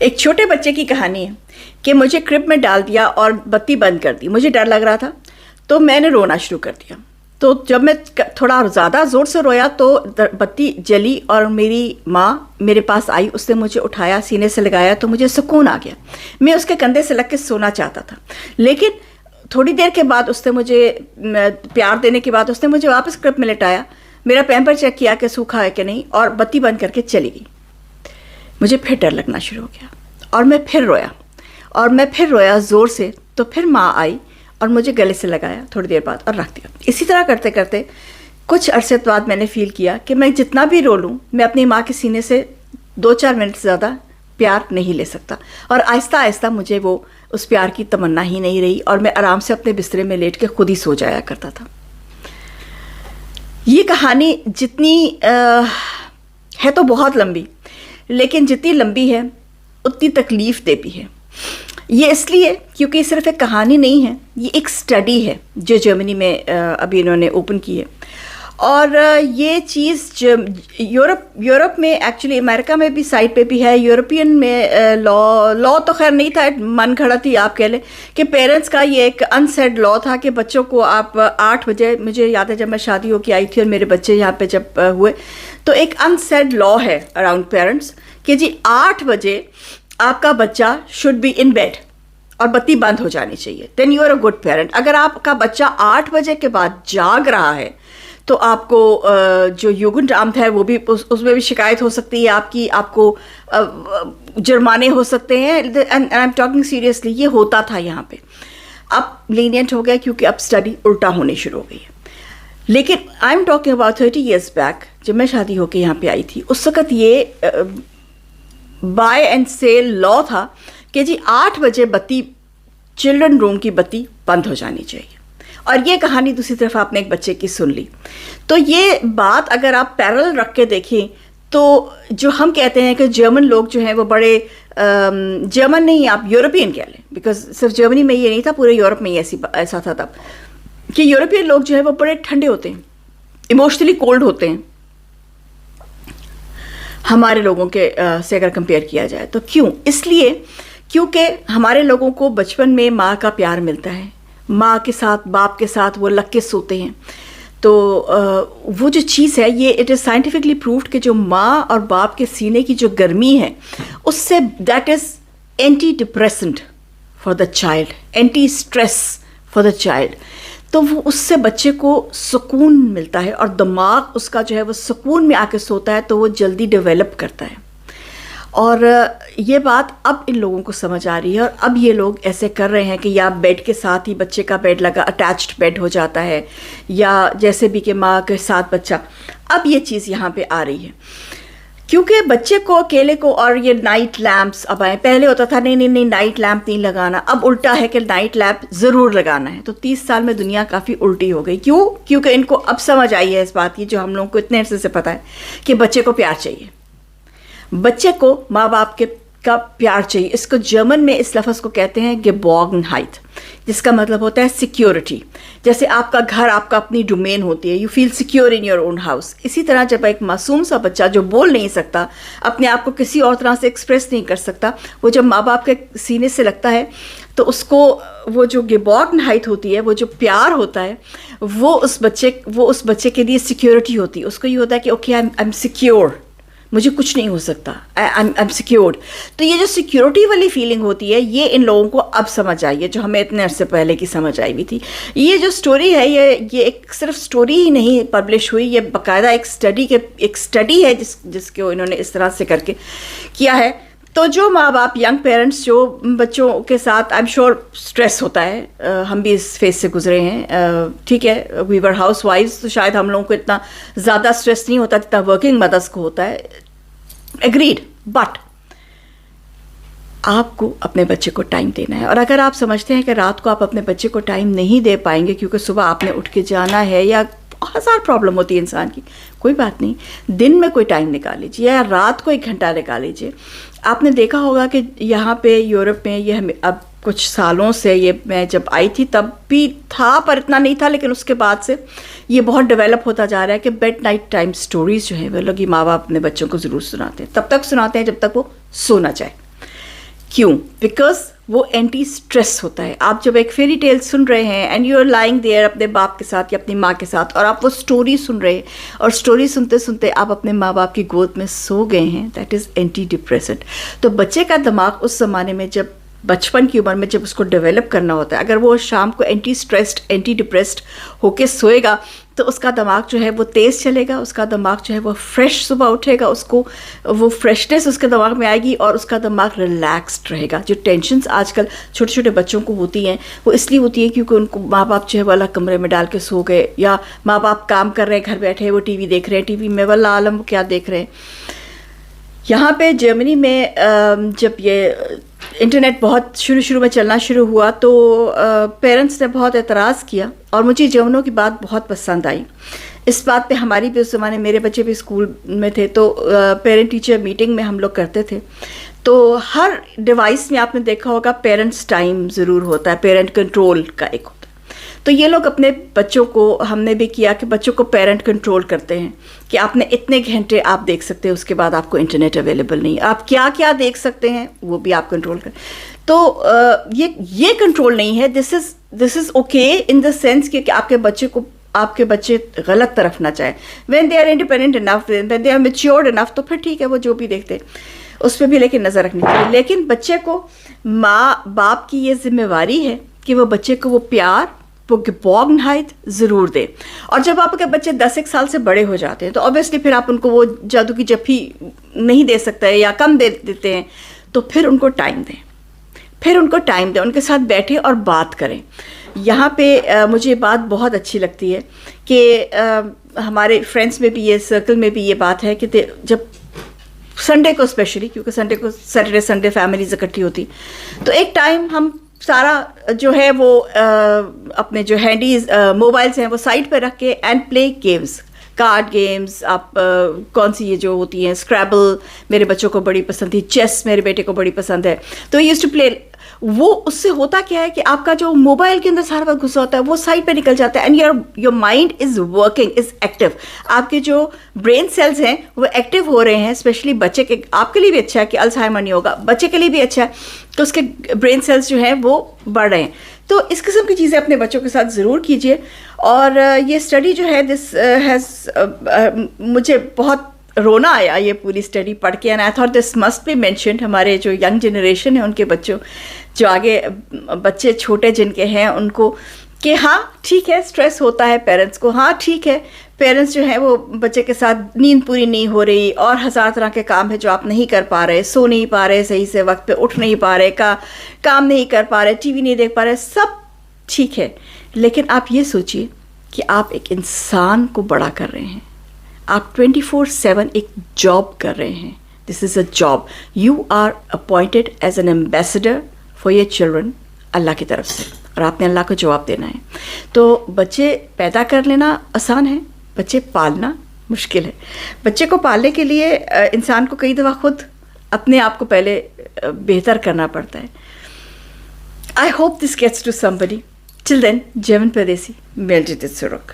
एक छोटे बच्चे की कहानी है कि मुझे क्रिब में डाल दिया और बत्ती बंद कर दी। मुझे डर लग रहा था तो मैंने रोना शुरू कर दिया। तो जब मैं थोड़ा ज़्यादा ज़ोर से रोया तो बत्ती जली और मेरी माँ मेरे पास आई। उसने मुझे उठाया, सीने से लगाया तो मुझे सुकून आ गया। मैं उसके कंधे से लग के सोना चाहता था, लेकिन थोड़ी देर के बाद उसने मुझे प्यार देने के बाद उसने मुझे वापस क्रिब में लेटाया, मेरा पैम्पर चेक किया कि सूखा है कि नहीं, और बत्ती बंद करके चली गई। मुझे फिर डर लगना शुरू हो गया और मैं फिर रोया ज़ोर से। तो फिर माँ आई और मुझे गले से लगाया थोड़ी देर बाद और रख दिया। इसी तरह करते करते कुछ अरसे बाद मैंने फ़ील किया कि मैं जितना भी रो लूँ, मैं अपनी माँ के सीने से 2-4 मिनट से ज़्यादा प्यार नहीं ले सकता। और आहिस्ता आहिस्ता मुझे वो उस प्यार की तमन्ना ही नहीं रही और मैं आराम से अपने बिस्तरे में लेट के खुद ही सो जाया करता था। ये कहानी जितनी है तो बहुत लंबी, लेकिन जितनी लंबी है उतनी तकलीफ़ दे भी है। ये इसलिए क्योंकि सिर्फ एक कहानी नहीं है, ये एक स्टडी है जो जर्मनी में अभी इन्होंने ओपन की है। और ये चीज़ यूरोप में, एक्चुअली अमेरिका में भी साइट पे भी है, यूरोपियन में लॉ तो खैर नहीं था, मन घड़त ही आप कह लें कि पेरेंट्स का ये एक अनसेड लॉ था कि बच्चों को आप 8 बजे, मुझे याद है जब मैं शादी होके आई थी और मेरे बच्चे यहाँ पे जब हुए, तो एक अनसेड लॉ है अराउंड पेरेंट्स कि जी 8 बजे आपका बच्चा शुड बी इन बेड और बत्ती बंद हो जानी चाहिए, then you are a good parent. अगर आपका बच्चा 8 बजे के बाद जाग रहा है तो आपको जो युगेंडअम्ट है वो भी उसमें भी शिकायत हो सकती है आपकी, आपको जुर्माने हो सकते हैं। And I am talking seriously, ये होता था यहाँ पे। अब लीनियंट हो गया क्योंकि अब स्टडी उल्टा होनी शुरू हो गई है। लेकिन I am talking about 30 years back, जब मैं शादी होकर यहाँ पे आई थी, उस वक़्त ये बाय एंड सेल लॉ था कि जी 8 बजे बत्ती, चिल्ड्रन रूम की बत्ती बंद हो जानी चाहिए। और ये कहानी दूसरी तरफ आपने एक बच्चे की सुन ली। तो ये बात अगर आप पैरेलल रख के देखें तो जो हम कहते हैं कि जर्मन लोग जो हैं वो बड़े, जर्मन नहीं, आप यूरोपियन कह लें, बिकॉज सिर्फ जर्मनी में ये नहीं था, पूरे यूरोप में ऐसा था तब, कि यूरोपियन लोग जो है वो बड़े ठंडे होते हैं, इमोशनली कोल्ड होते हैं हमारे लोगों के से अगर कंपेयर किया जाए तो। क्यों? इसलिए क्योंकि हमारे लोगों को बचपन में माँ का प्यार मिलता है, माँ के साथ, बाप के साथ वो लग के सोते हैं। तो वो जो चीज़ है, ये इट इज़ साइंटिफिकली प्रूव्ड कि जो माँ और बाप के सीने की जो गर्मी है उससे, that is anti depressant for the child, anti stress for the child. तो वो उससे बच्चे को सुकून मिलता है और दिमाग उसका जो है वो सुकून में आके सोता है, तो वो जल्दी डेवलप करता है। और ये बात अब इन लोगों को समझ आ रही है और अब ये लोग ऐसे कर रहे हैं कि या बेड के साथ ही बच्चे का बेड लगा, अटैच्ड बेड हो जाता है, या जैसे भी कि माँ के साथ बच्चा, अब ये चीज़ यहाँ पे आ रही है क्योंकि बच्चे को अकेले को, और ये नाइट लैम्प्स अब आए। पहले होता था नहीं नाइट लैम्प नहीं लगाना, अब उल्टा है कि नाइट लैम्प ज़रूर लगाना है। तो 30 साल में दुनिया काफ़ी उल्टी हो गई। क्यों? क्योंकि इनको अब समझ आई है इस बात की, जो हम लोगों को इतने अरसे से पता है, कि बच्चे को प्यार चाहिए, बच्चे को माँ बाप के का प्यार चाहिए। इसको जर्मन में इस लफ्ज़ को कहते हैं गेबॉर्गनहाइट, जिसका मतलब होता है सिक्योरिटी। जैसे आपका घर, आपका अपनी डोमेन होती है, you feel secure in your own house. इसी तरह जब एक मासूम सा बच्चा जो बोल नहीं सकता, अपने आप को किसी और तरह से एक्सप्रेस नहीं कर सकता, वो जब माँ बाप के सीने से लगता है तो उसको वो जो गेबॉर्गनहाइट होती है, वो जो प्यार होता है, वो उस बच्चे के लिए सिक्योरिटी होती है। उसको ये होता है कि ओके, आई एम सिक्योर, मुझे कुछ नहीं हो सकता, आई एम सिक्योर्ड। तो ये जो सिक्योरिटी वाली फीलिंग होती है, ये इन लोगों को अब समझ आई है, जो हमें इतने अरसे पहले की समझ आई हुई थी। ये जो स्टोरी है, ये एक सिर्फ स्टोरी ही नहीं पब्लिश हुई, ये बाकायदा एक स्टडी है जिसको इन्होंने इस तरह से करके किया है। तो जो माँ बाप, यंग पेरेंट्स जो बच्चों के साथ, आई एम श्योर स्ट्रेस होता है, हम भी इस फेज से गुजरे हैं, ठीक है, वी वर हाउस वाइफ्स, तो शायद हम लोगों को इतना ज़्यादा स्ट्रेस नहीं होता जितना वर्किंग मदर्स को होता है, एग्रीड। बट आपको अपने बच्चे को टाइम देना है। और अगर आप समझते हैं कि रात को आप अपने बच्चे को टाइम नहीं दे पाएंगे क्योंकि सुबह आपने उठ के जाना है, या 1000 प्रॉब्लम होती है इंसान की, कोई बात नहीं, दिन में कोई टाइम निकाल लीजिए या रात को 1 घंटा निकाल लीजिए। आपने देखा होगा कि यहाँ पे यूरोप में, ये हमें अब कुछ सालों से, ये मैं जब आई थी तब भी था पर इतना नहीं था, लेकिन उसके बाद से ये बहुत डेवलप होता जा रहा है कि बेड नाइट टाइम स्टोरीज़ जो है वो लोग, ये माँ बाप अपने बच्चों को ज़रूर सुनाते हैं, तब तक सुनाते हैं जब तक वो सोना चाहे। क्यों? बिकॉज वो एंटी स्ट्रेस होता है। आप जब एक फेरी टेल सुन रहे हैं and you are lying there अपने बाप के साथ या अपनी माँ के साथ, और आप वो स्टोरी सुन रहे हैं और स्टोरी सुनते सुनते आप अपने माँ बाप की गोद में सो गए हैं, दैट इज़ एंटी डिप्रेसेंट। तो बच्चे का दिमाग उस ज़माने में, जब बचपन की उम्र में जब उसको डेवलप करना होता है, अगर वो शाम को एंटी स्ट्रेस्ड एंटी डिप्रेस्ड होके सोएगा तो उसका दिमाग जो है वो तेज़ चलेगा, उसका दिमाग जो है वो फ्रेश सुबह उठेगा, उसको वो फ्रेशनेस उसके दिमाग में आएगी और उसका दिमाग रिलैक्स्ड रहेगा। जो टेंशन्स आजकल छोटे छोटे बच्चों को होती हैं वो इसलिए होती है क्योंकि उनको माँ बाप जो है वो अलग कमरे में डाल के सो गए, या माँ बाप काम कर रहे हैं, घर बैठे वो टीवी देख रहे हैं, टीवी में वल्लाह आलम क्या देख रहे हैं। यहाँ पे जर्मनी में जब ये इंटरनेट बहुत शुरू में चलना शुरू हुआ तो पेरेंट्स ने बहुत एतराज़ किया और मुझे जर्मनों की बात बहुत पसंद आई। इस बात पे हमारी भी उस ज़माने, मेरे बच्चे भी स्कूल में थे तो पेरेंट टीचर मीटिंग में हम लोग करते थे। तो हर डिवाइस में आपने देखा होगा पेरेंट्स टाइम ज़रूर होता है, पेरेंट कंट्रोल का एक होता है। तो ये लोग अपने बच्चों को, हमने भी किया कि बच्चों को पेरेंट कंट्रोल करते हैं कि आपने इतने घंटे आप देख सकते हैं, उसके बाद आपको इंटरनेट अवेलेबल नहीं, आप क्या क्या देख सकते हैं वो भी आप कंट्रोल करें। तो ये कंट्रोल नहीं है, this is okay in the sense कि आपके बच्चे गलत तरफ ना चाहें। When they are independent enough, when they are matured enough, तो फिर ठीक है, वो जो भी देखते हैं उस पर भी लेकिन नज़र रखनी चाहिए। लेकिन बच्चे को माँ बाप की ये जिम्मेवारी है कि वो बच्चे को वो प्यार, वो geborgenheit ज़रूर दे। और जब आपके बच्चे 10-1 साल से बड़े हो जाते हैं तो ऑब्वियसली फिर आप उनको वो जादू की जफ्फी नहीं दे सकते हैं या कम दे देते हैं, तो फिर उनको टाइम दें, उनके साथ बैठें और बात करें। यहाँ पे मुझे ये बात बहुत अच्छी लगती है कि हमारे फ्रेंड्स में भी, ये सर्कल में भी ये बात है कि जब संडे को स्पेशली, क्योंकि संडे को सैटरडे संडे फैमिलीज इकट्ठी होती, तो एक टाइम हम सारा जो है वो अपने जो हैंडीज मोबाइल्स हैं वो साइड पे रख के and play games, card games, आप कौन सी ये जो होती हैं, स्क्रैबल मेरे बच्चों को बड़ी पसंद थी, चेस मेरे बेटे को बड़ी पसंद है, तो यूज्ड टू प्ले। वो उससे होता क्या है कि आपका जो मोबाइल के अंदर सारा वक्त घुसा होता है वो साइड पे निकल जाता है and your mind is working, is active. आपके जो ब्रेन सेल्स हैं वो एक्टिव हो रहे हैं, स्पेशली बच्चे के, आपके लिए भी अच्छा है कि अल्जाइमर नहीं होगा, बच्चे के लिए भी अच्छा है तो उसके ब्रेन सेल्स जो हैं वो बढ़ रहे हैं। तो इस किस्म की चीज़ें अपने बच्चों के साथ ज़रूर कीजिए। और ये स्टडी जो है दिस हैज़, मुझे बहुत रोना आया ये पूरी स्टडी पढ़ के, and I thought this must be mentioned. हमारे जो यंग जनरेशन है उनके बच्चों, जो आगे बच्चे छोटे जिनके हैं उनको, कि हाँ ठीक है स्ट्रेस होता है पेरेंट्स को, हाँ ठीक है पेरेंट्स जो है वो बच्चे के साथ नींद पूरी नहीं हो रही और हज़ार तरह के काम है जो आप नहीं कर पा रहे, सो नहीं पा रहे सही से, वक्त पे उठ नहीं पा रहे, काम नहीं कर पा रहे, टीवी नहीं देख पा रहे, सब ठीक है। लेकिन आप ये सोचिए कि आप एक इंसान को बड़ा कर रहे हैं, आप 24/7 एक जॉब कर रहे हैं, this is a job, you are appointed as an ambassador for your children Allah की तरफ से, और आपने अल्लाह को जवाब देना है। तो बच्चे पैदा कर लेना आसान है, बच्चे पालना मुश्किल है। बच्चे को पालने के लिए इंसान को कई दफ़ा खुद अपने आप को पहले बेहतर करना पड़ता है। I hope this gets to somebody. Till then, Jarman Pardesi, मेलजित सुरुक।